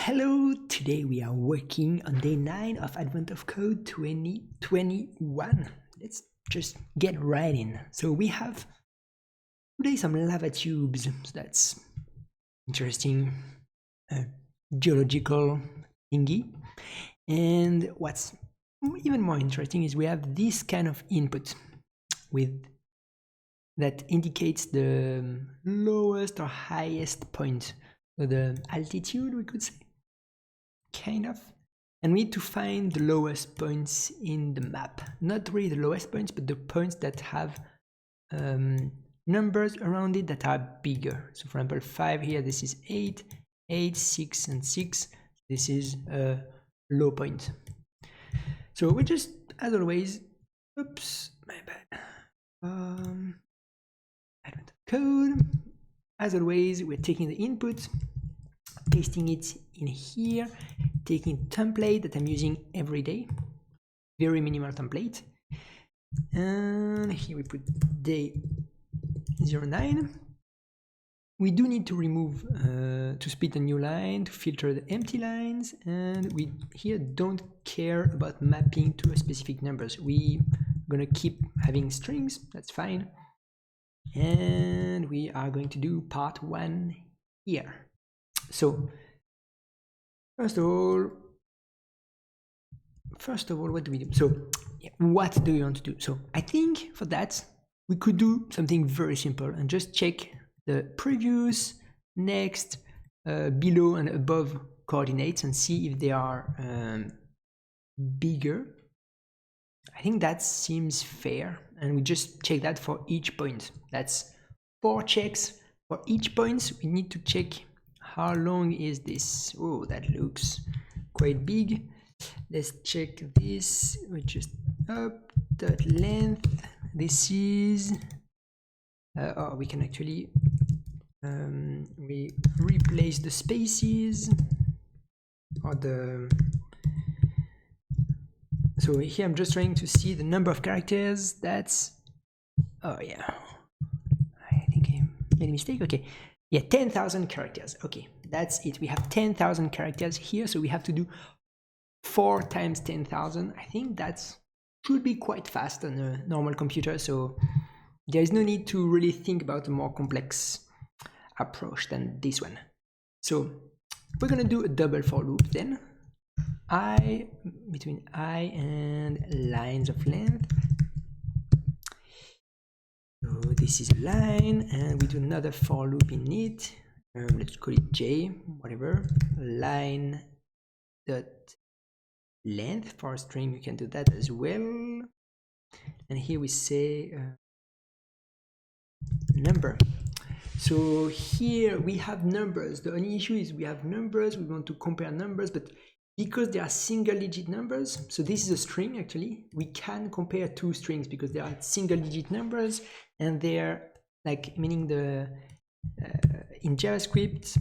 Hello, today we are working on day 9 of Advent of Code 2021. Let's just get right in. So we have today some lava tubes, so that's interesting, geological thingy. And what's even more interesting is we have this kind of input that indicates the lowest or highest point, so the altitude, we could say. Kind of, and we need to find the lowest points in the map, not really the lowest points, but the points that have numbers around it that are bigger. So for example, 5 here, this is 8, 8, 6 and 6, this is a low point. So we just, as always, oops, my bad, Advent of Code, as always, we're taking the input, pasting it in here, taking template that I'm using every day, very minimal template, and here we put day 09. We do need to remove to split a new line, to filter the empty lines, and we here don't care about mapping to a specific numbers. We're gonna keep having strings, that's fine, and we are going to do part 1 here. So first of all, what do we do? So yeah, what do you want to do? So I think for that we could do something very simple and just check the previous, next, below and above coordinates and see if they are bigger. I think that seems fair, and we just check that for each point. That's 4 checks for each point. We need to check how long is this. Oh, that looks quite big. Let's check this. We just up that length. This is oh, we can actually we replace the spaces or the. So here I'm just trying to see the number of characters. That's, oh yeah, I think I made a mistake. Okay, yeah, 10,000 characters. Okay, that's it. We have 10,000 characters here, so we have to do 4 times 10,000. I think that should be quite fast on a normal computer, so there is no need to really think about a more complex approach than this one. So we're gonna do a double for loop then. Between I and lines of length. So this is a line, and we do another for loop in it. Let's call it J, whatever. Line dot length for a string, you can do that as well. And here we say number. So here we have numbers. The only issue is we have numbers. We want to compare numbers, but because they are single-digit numbers, so this is a string actually, we can compare 2 strings because they are single-digit numbers, and they're like, meaning the in JavaScript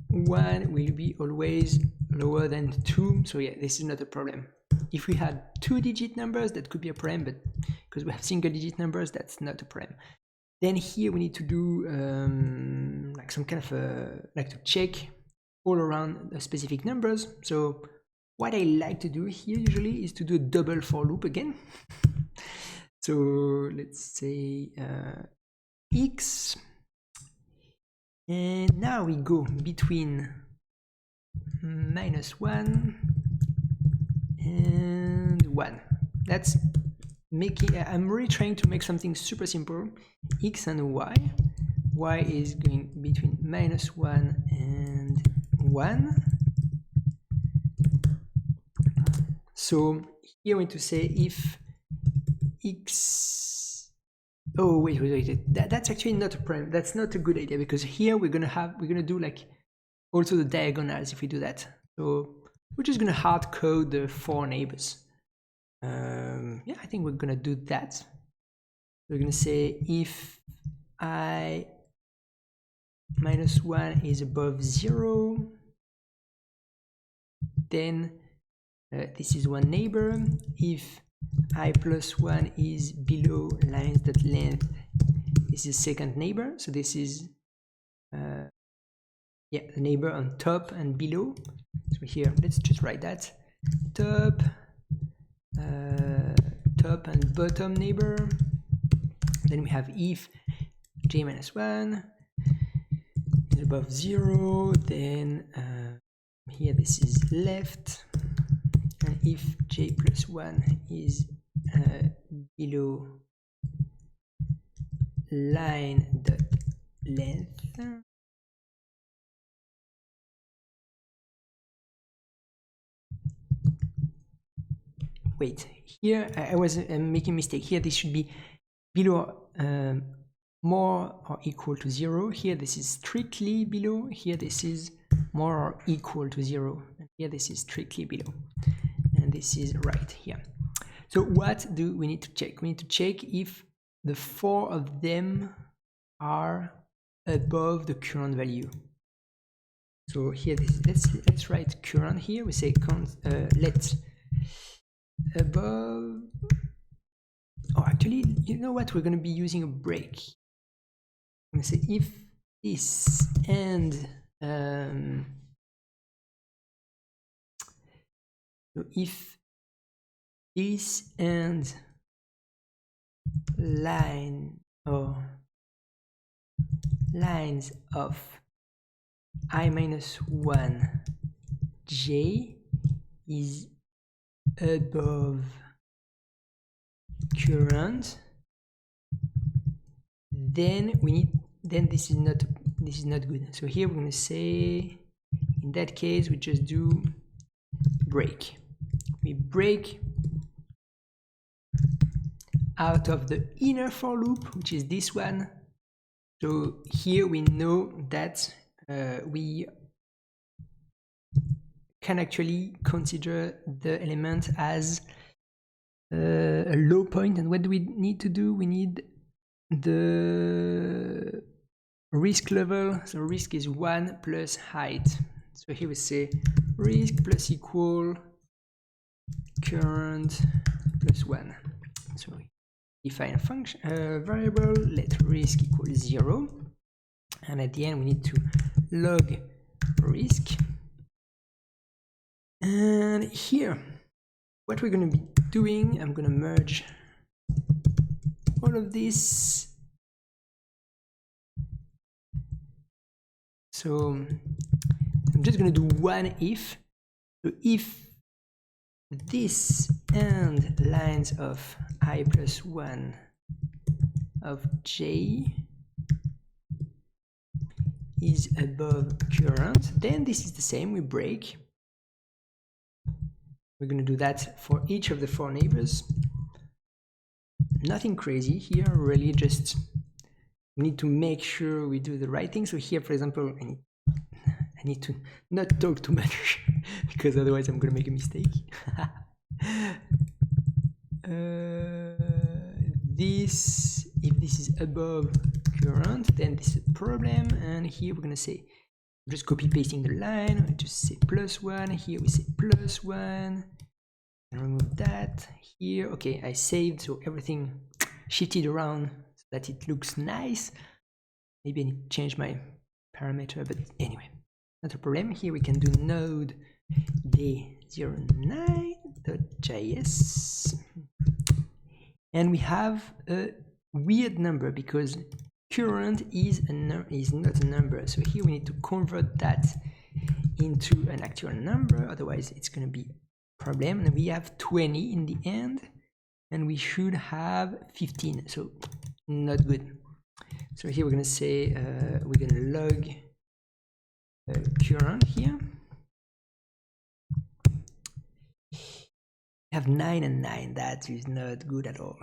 1 will be always lower than 2. So yeah, this is not a problem. If we had 2-digit numbers, that could be a problem, but because we have single-digit numbers, that's not a problem. Then here we need to do like some kind of like to check all around the specific numbers. So what I like to do here usually is to do a double for loop again. So let's say x, and now we go between -1 and 1. That's making, I'm really trying to make something super simple. X and y. Y is going between -1 and 1. So here we need to say if x, oh wait, that's actually not a problem. That's not a good idea, because here we're gonna do like also the diagonals if we do that. So we're just gonna hard code the 4 neighbors. Yeah, I think we're gonna do that. We're gonna say if I -1 is above 0, then this is one neighbor. If I +1 is below lines.length, this is second neighbor. So this is yeah, the neighbor on top and below. So here, let's just write that. Top, top and bottom neighbor. Then we have if j minus 1 is above 0, then here this is left, and if j plus 1 is below line dot length, wait, here I was making a mistake. Here this should be below more or equal to 0. Here this is strictly below. Here this is more or equal to 0. And here this is strictly below. And this is right here. So what do we need to check? We need to check if the 4 of them are above the current value. So here let's write current here. We say let above. Oh, actually, you know what? We're going to be using a break. I'm going to say if this and so if this and line or lines of I minus 1 j is above current, then this is not good. So here we're going to say, in that case, we just do break. We break out of the inner for loop, which is this one. So here we know that we can actually consider the element as a low point. And what do we need to do? We need the risk level. So risk is 1 plus height. So here we say risk plus equal current plus 1. So we define a function variable, let risk equal 0, and at the end we need to log risk. And here what we're going to be doing, I'm going to merge all of this. So I'm just going to do one if. So if this and lines of I plus 1 of j is above current, then this is the same, we break. We're going to do that for each of the 4 neighbors. Nothing crazy here, really, just we need to make sure we do the right thing. So here, for example, I need to not talk too much because otherwise I'm going to make a mistake. If this is above current, then this is a problem. And here we're going to say, I'm just copy pasting the line. I just say plus 1. Here we say plus 1. And remove that here. Okay, I saved, so everything shifted around so that it looks nice. Maybe I need to change my parameter, but anyway, not a problem. Here we can do node day09.js, and we have a weird number because current is not a number. So here we need to convert that into an actual number, otherwise it's going to be a problem. And we have 20 in the end, and we should have 15, so not good. So here we're going to say we're going to log current here. We have 9 and 9. That is not good at all.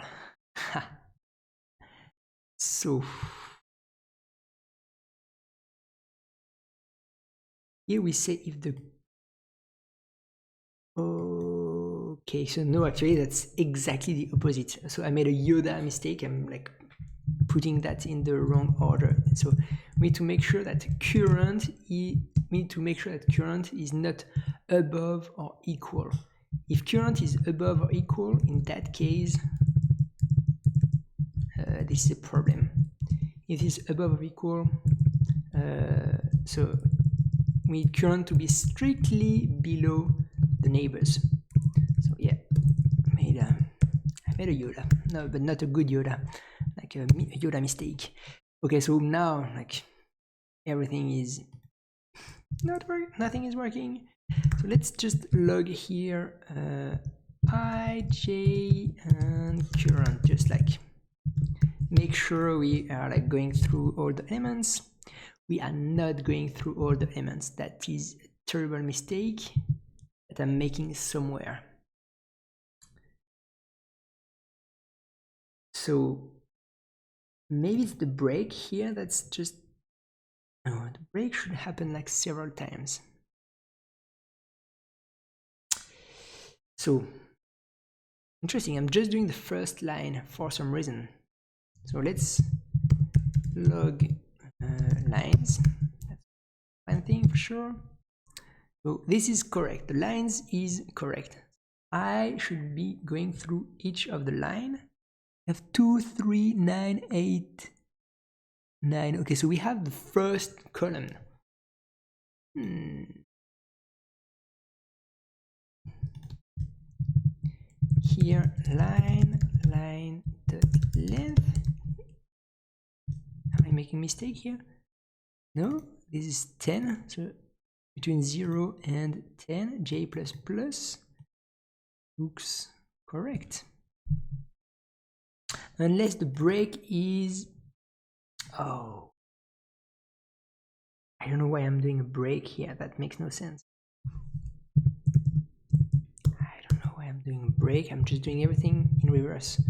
So here we say if the okay, so no, actually that's exactly the opposite. So I made a Yoda mistake. I'm like putting that in the wrong order. So we need to make sure that current is not above or equal. If current is above or equal, in that case this is a problem. If it is above or equal, so we need current to be strictly below the neighbors. So yeah, I made a Yoda, no, but not a good Yoda, like a Yoda mistake. Okay, so now like everything is not working, nothing is working. So let's just log here I, J, and current, just like make sure we are like going through all the elements. We are not going through all the elements. That is a terrible mistake that I'm making somewhere. So maybe it's the break here that's just, no, the break should happen like several times. So interesting, I'm just doing the first line for some reason. So let's log lines. That's one thing for sure. So this is correct. The lines is correct. I should be going through each of the line. I have 2, 3, 9, 8, 9. Okay, so we have the first column. Here, line dot length. Am I making a mistake here? No, this is 10. So between 0 and 10, j++ looks correct. Unless the break is, oh, I don't know why I'm doing a break here. That makes no sense. I don't know why I'm doing a break. I'm just doing everything in reverse.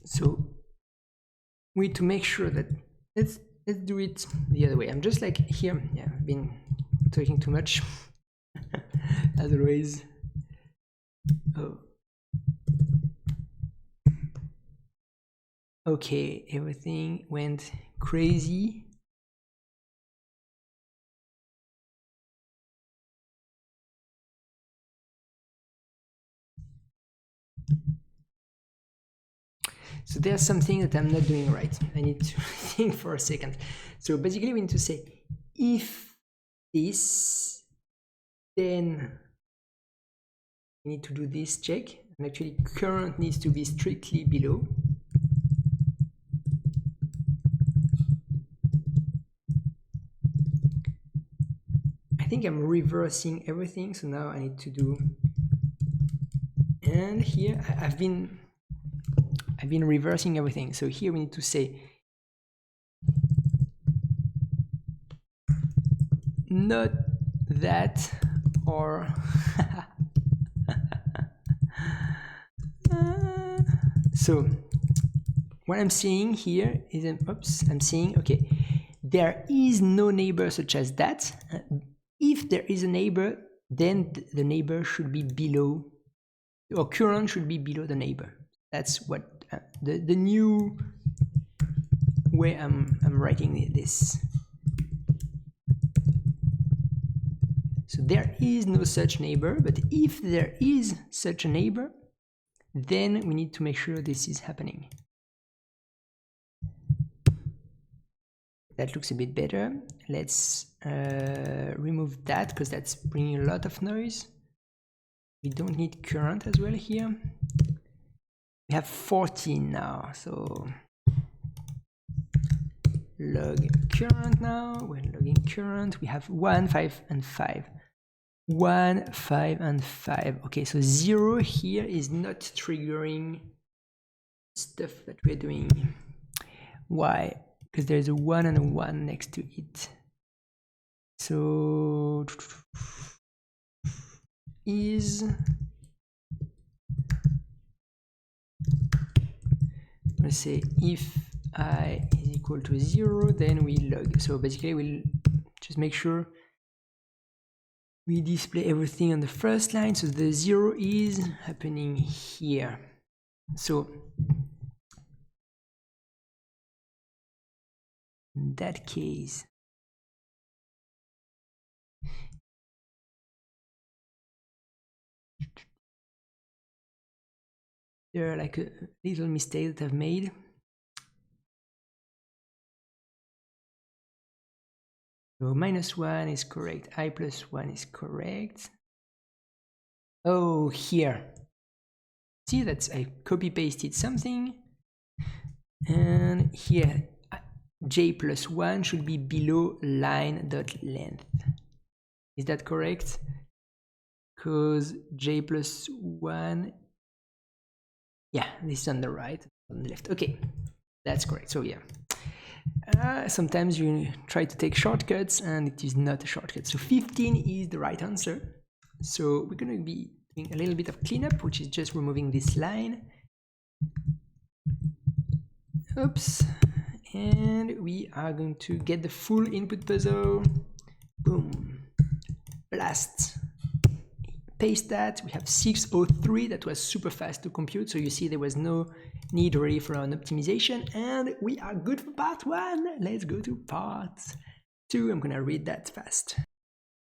So we need to make sure that let's do it the other way. I'm just like here. Yeah, I've been talking too much as always. Oh. Okay, everything went crazy. So there's something that I'm not doing right. I need to think for a second. So basically we need to say, if this, then we need to do this check. And actually current needs to be strictly below. I think I'm reversing everything. So now I need to do, and here I've been reversing everything. So here we need to say not that, or so what I'm saying here is, I'm saying, okay, there is no neighbor such as that. If there is a neighbor, then the neighbor should be below, or current should be below the neighbor. That's what the new way I'm writing this. So there is no such neighbor, but if there is such a neighbor, then we need to make sure this is happening. That looks a bit better. Let's remove that because that's bringing a lot of noise. We don't need current as well here. We have 14 now, so log current now. We're logging current. We have 1, 5, and 5. 1, 5, and 5. Okay, so 0 here is not triggering stuff that we're doing. Why? Because there's a 1 and a 1 next to it. So is, let's say if I is equal to 0, then we log. So basically we'll just make sure we display everything on the first line. So the 0 is happening here. So in that case, there are like a little mistake that I've made. So -1 is correct, I plus 1 is correct. Oh, here. See, that's I copy pasted something. And here, j plus 1 should be below line.length. Is that correct? Because j plus 1, yeah, this is on the right, on the left. Okay, that's correct. So yeah. Sometimes you try to take shortcuts and it is not a shortcut. So 15 is the right answer. So we're going to be doing a little bit of cleanup, which is just removing this line. Oops. And we are going to get the full input puzzle. Boom. Blast. Paste that. We have 603. That was super fast to compute. So you see there was no need really for an optimization, and we are good for part 1. Let's go to part 2. I'm gonna read that fast.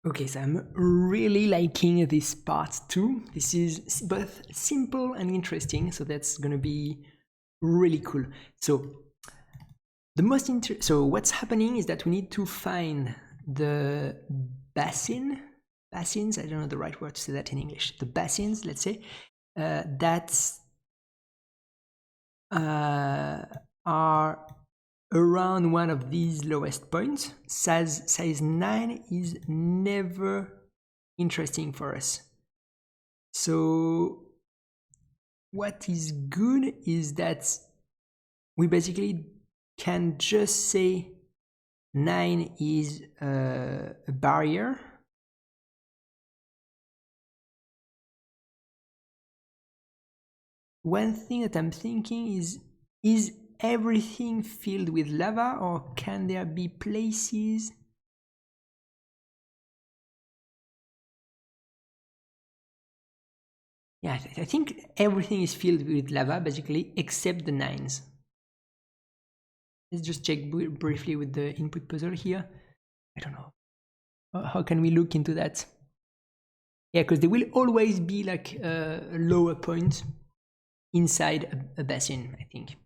Okay, so I'm really liking this part 2. This is both simple and interesting, so that's gonna be really cool. So so what's happening is that we need to find the basins, I don't know the right word to say that in English, the basins, let's say, that's are around one of these lowest points. Size 9 is never interesting for us. So what is good is that we basically can just say 9 is a barrier. One thing that I'm thinking is everything filled with lava, or can there be places? Yeah, I think everything is filled with lava, basically, except the 9s. Let's just check briefly with the input puzzle here. I don't know. How can we look into that? Yeah, because there will always be like a lower point inside a basin, I think.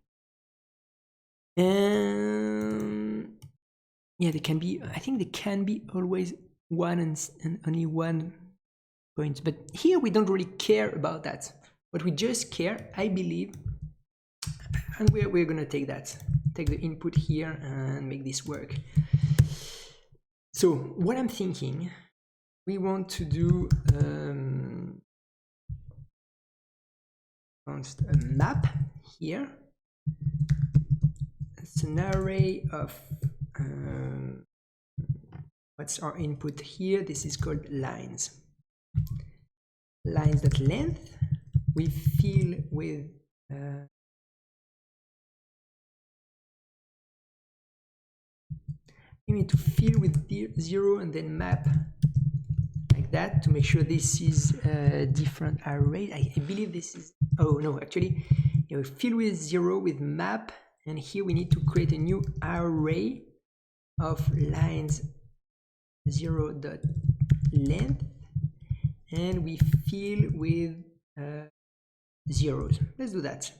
Yeah, there can be, I think there can be always one and only one point, but here we don't really care about that. What we just care, I believe, and we're gonna take the input here and make this work. So what I'm thinking, we want to do a map here. It's an array of what's our input here? This is called lines. Lines.length we fill with you need to fill with 0 and then map like that to make sure this is a different array. I believe this is, oh no, actually, yeah, we fill with 0 with map, and here we need to create a new array of lines 0.length, and we fill with zeros. Let's do that.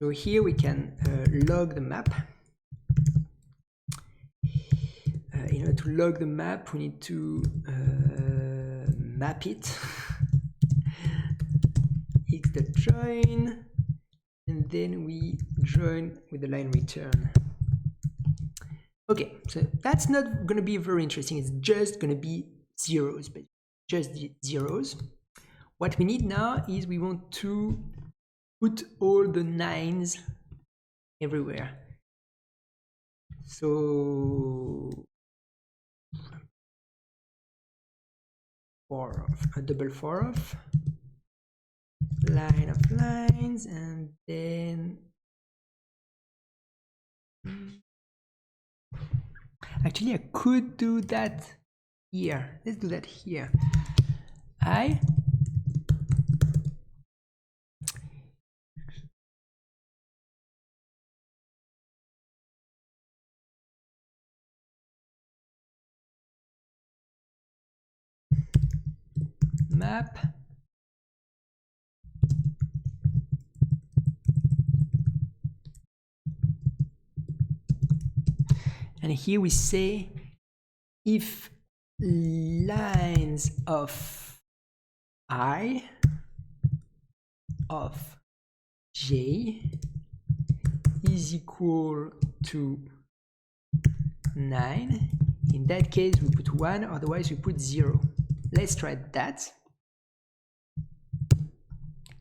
So here we can log the map. In order to log the map, we need to map it. x.join, and then we join with the line return. Okay, so that's not going to be very interesting. It's just going to be zeros, but just zeros. What we need now is we want to put all the 9s everywhere. So a double for of line of lines, and then actually I could do that here. Let's do that here. I map And here we say if lines of I of j is equal to 9, in that case we put 1, otherwise we put 0. Let's try that.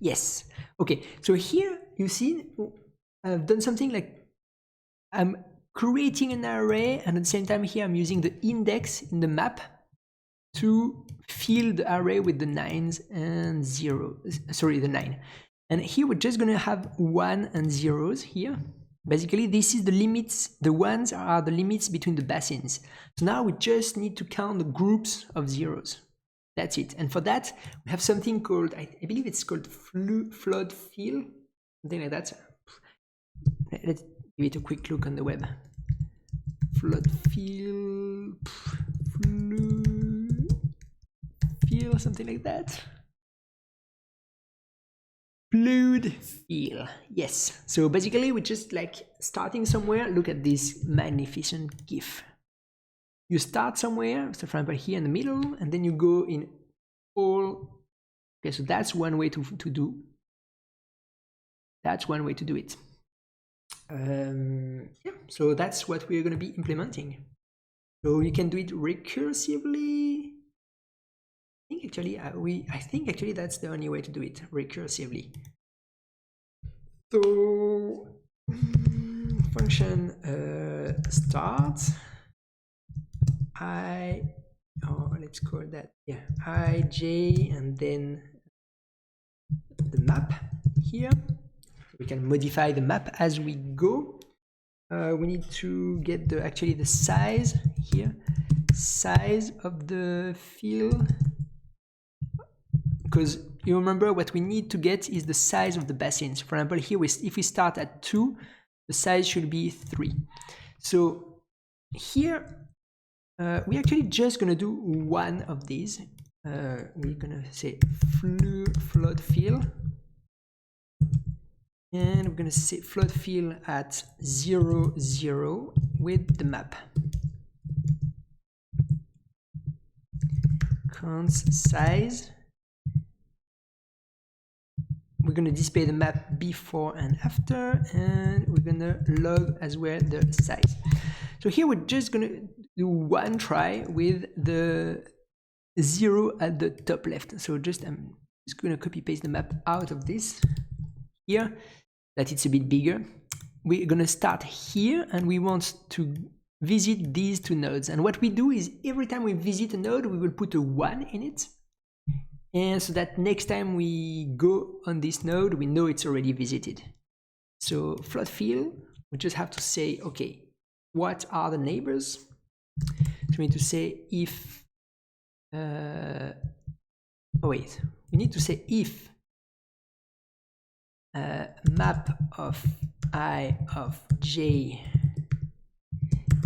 Yes. Okay, so here you see I've done something like I'm creating an array, and at the same time here I'm using the index in the map to fill the array with the 9s and 0s, sorry, the 9. And here we're just gonna have 1 and 0s here. Basically this is the limits, the 1s are the limits between the basins. So now we just need to count the groups of 0s. That's it. And for that we have something called, I believe it's called flood fill, something like that. Let's give it a quick look on the web. Flood fill, something like that. Flood fill, yes. So basically we're just like starting somewhere. Look at this magnificent GIF. You start somewhere, so for example here in the middle, and then you go in all. Okay, so that's one way to do. That's one way to do it. Yeah, so that's what we're going to be implementing. So you can do it recursively. I think actually that's the only way to do it, recursively. So function start let's call that, yeah, ij, and then the map here. We can modify the map as we go. We need to get actually the size here, size of the fill, because you remember what we need to get is the size of the basins. For example, here if we start at 2, the size should be 3. So here we're actually just gonna do one of these. We're gonna say flood fill, and we're gonna say flood fill at 0, 0 with the map. Const size. We're going to display the map before and after, and we're going to log as well the size. So here we're just going to do one try with the 0 at the top left. So I'm just going to copy paste the map out of this here, that it's a bit bigger. We're going to start here, and we want to visit these 2 nodes. And what we do is every time we visit a node, we will put a 1 in it. And so that next time we go on this node, we know it's already visited. So flood fill, we just have to say, okay, what are the neighbors? So we need to say if, we need to say if map of I of j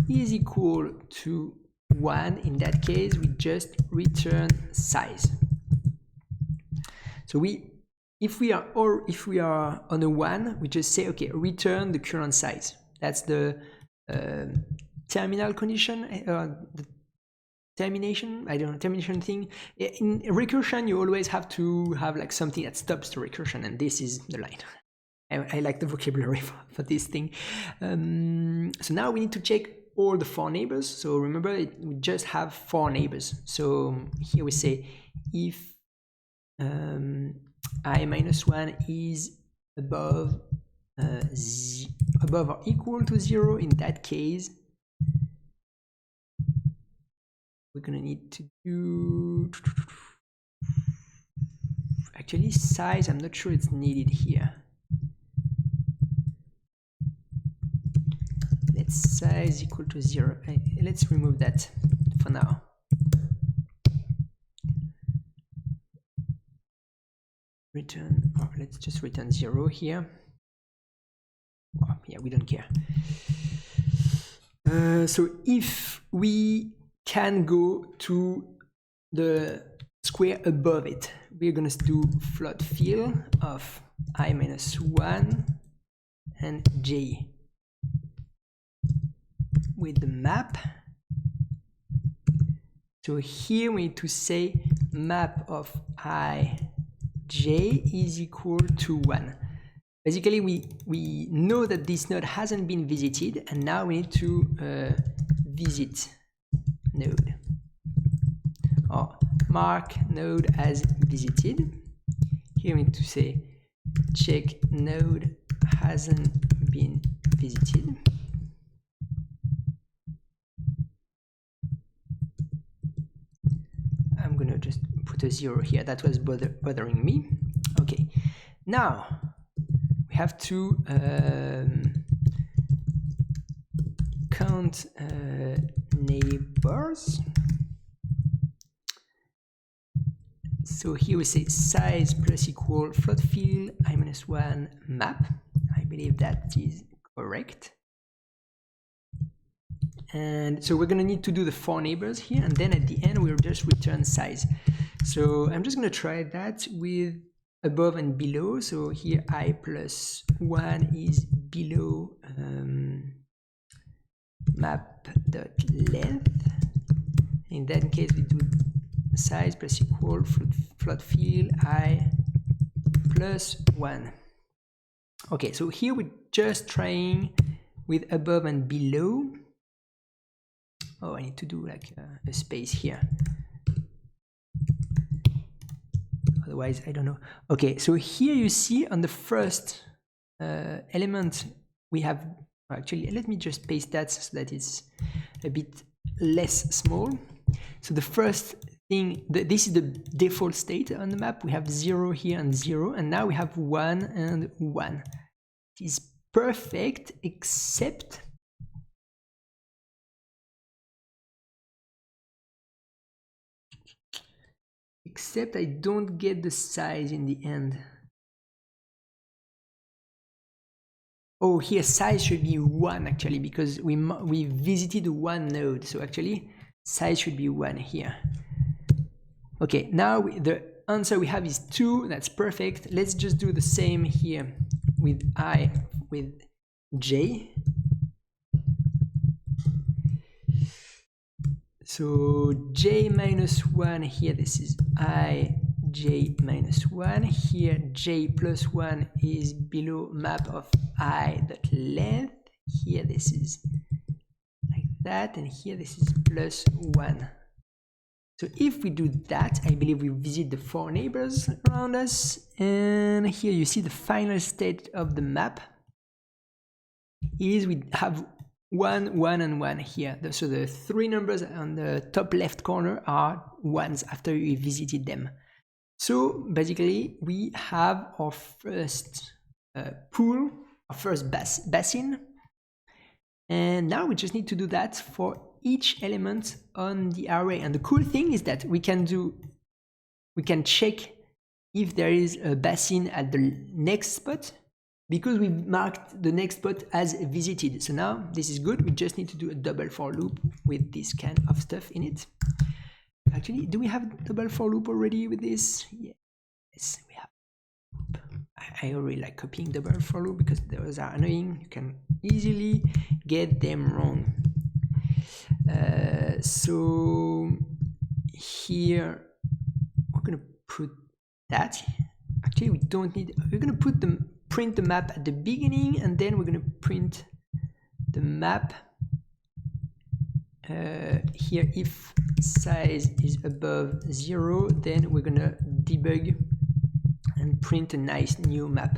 is equal to 1. In that case, we just return size. So if we are on a 1, we just say, okay, return the current size. That's the terminal condition, the termination, I don't know, termination thing. In recursion, you always have to have like something that stops the recursion, and this is the line. I like the vocabulary for this thing. So now we need to check all the 4 neighbors. So remember, we just have 4 neighbors. So here we say if I minus 1 is above or equal to 0, in that case we're gonna need to do actually size. I'm not sure it's needed here. Let's size equal to 0. Let's remove that for now. Return, or let's just return 0 here. Oh, yeah, we don't care. So if we can go to the square above it, we're going to do flood fill of I minus 1 and j. with the map. So here we need to say map of ij is equal to 1. Basically, we know that this node hasn't been visited, and now we need to visit node, or mark node as visited. Here we need to say check node hasn't been visited. I'm gonna just put a 0 here. That was bothering me. Okay, now we have to count neighbors. So here we say size plus equal float fill I-1 map. I believe that is correct. And so we're going to need to do the 4 neighbors here, and then at the end we'll just return size. So I'm just going to try that with above and below. So here I+1 is below map.length. In that case we do size plus equal float fill I+1. Okay, so here we're just trying with above and below. Oh, I need to do like a space here. Otherwise, I don't know. Okay, so here you see on the first element, we have, actually, let me just paste that so that it's a bit less small. So the first thing, this is the default state on the map. We have 0 here and 0, and now we have 1 and 1. It is perfect, except I don't get the size in the end. Oh, here size should be 1 actually, because we visited 1 node. So actually size should be 1 here. Okay, now the answer we have is 2. That's perfect. Let's just do the same here with j. So j-1 here, this is ij-1. Here j+1 is below map of I.length. Here this is like that, and here this is +1. So if we do that, I believe we visit the 4 neighbors around us, and here you see the final state of the map is we have 1, 1, and 1 here. So the 3 numbers on the top left corner are 1s after we visited them. So basically we have our first pool, our first basin, and now we just need to do that for each element on the array. And the cool thing is that we can check if there is a basin at the next spot, because we marked the next spot as visited. So now this is good. We just need to do a double for loop with this kind of stuff in it. Actually, do we have a double for loop already with this? Yes, we have. I really like copying double for loop because those are annoying. You can easily get them wrong. So here we're gonna put that. Actually, we don't need. We're gonna print the map at the beginning, and then we're gonna print the map here. If size is above 0, then we're gonna debug and print a nice new map.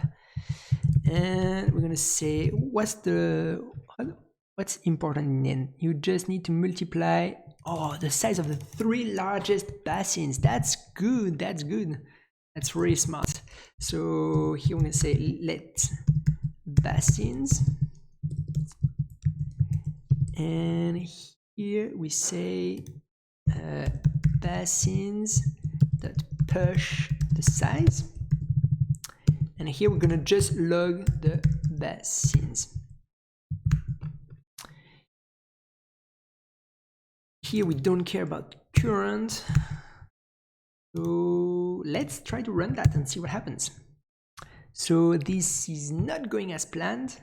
And we're gonna say what's important in the end. You just need to multiply the size of the 3 largest basins. That's good. That's good. That's really smart. So here we're gonna say let basins, and here we say basins that push the size, and here we're gonna just log the basins. Here we don't care about current. So let's try to run that and see what happens. So this is not going as planned.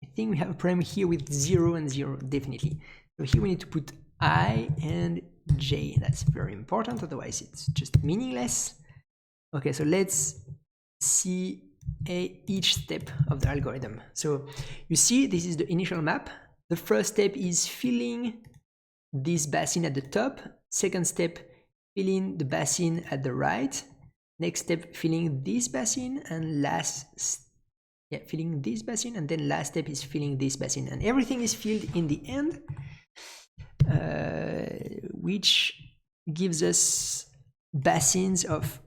I think we have a problem here with 0 and 0, definitely. So here we need to put I and J. That's very important, otherwise it's just meaningless. Okay, so let's see each step of the algorithm. So you see this is the initial map. The first step is filling this basin at the top. Second step, filling the basin at the right. Next step, filling this basin, and filling this basin, and then last step is filling this basin, and everything is filled in the end, which gives us basins of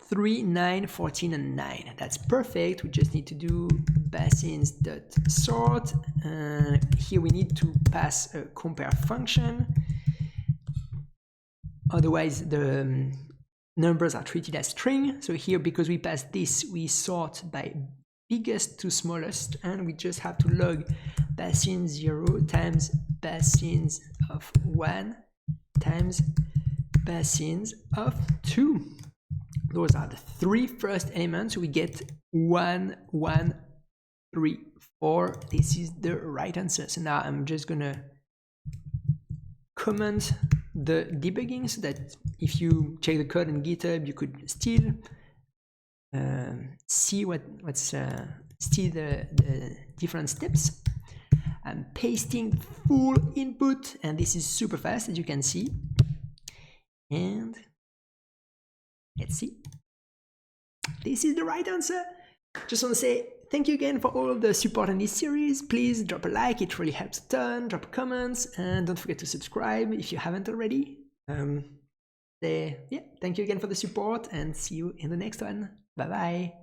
3, 9, 14, and 9. That's perfect. We just need to do basins.sort. Here we need to pass a compare function. Otherwise, the numbers are treated as string. So here, because we pass this, we sort by biggest to smallest, and we just have to log basin 0 times basins of 1 times basins of 2. Those are the 3 first elements. We get 1, 1, 3, 4. This is the right answer. So now I'm just gonna comment the debugging so that if you check the code in GitHub, you could still see what's still the different steps. I'm pasting full input, and this is super fast, as you can see. And let's see. This is the right answer. Just want to say thank you again for all the support in this series. Please drop a like, it really helps a ton. Drop comments, and don't forget to subscribe if you haven't already. Thank you again for the support, and see you in the next one. Bye bye.